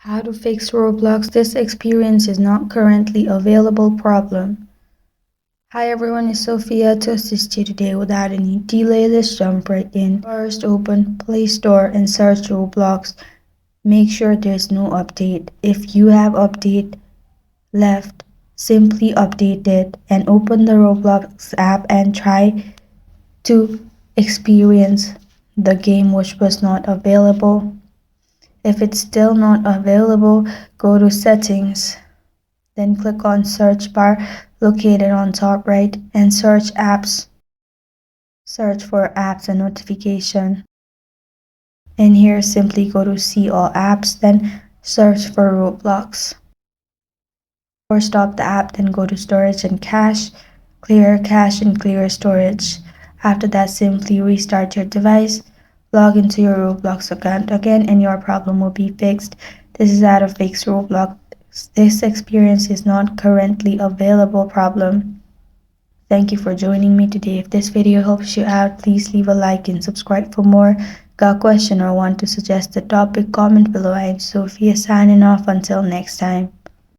How to fix Roblox. This experience is not currently available problem. Hi everyone, it's Sophia to assist you today. Without any delay, let's jump right in. First, open Play Store and search Roblox. Make sure there's no update. If you have update left, simply update it and open the Roblox app and try to experience the game which was not available. If it's still not available, go to settings, then click on search bar located on top right and search apps. Search for apps and notification. In here, simply go to see all apps, then search for Roblox. Or stop the app, then go to storage and cache, clear cache and clear storage. After that, simply restart your device, log into your Roblox account again, and your problem will be fixed. This is how to fix Roblox. This experience is not currently available problem. Thank you for joining me today. If this video helps you out, please leave a like and subscribe for more. Got a question or want to suggest a topic? Comment below. I'm Sophia signing off. Until next time.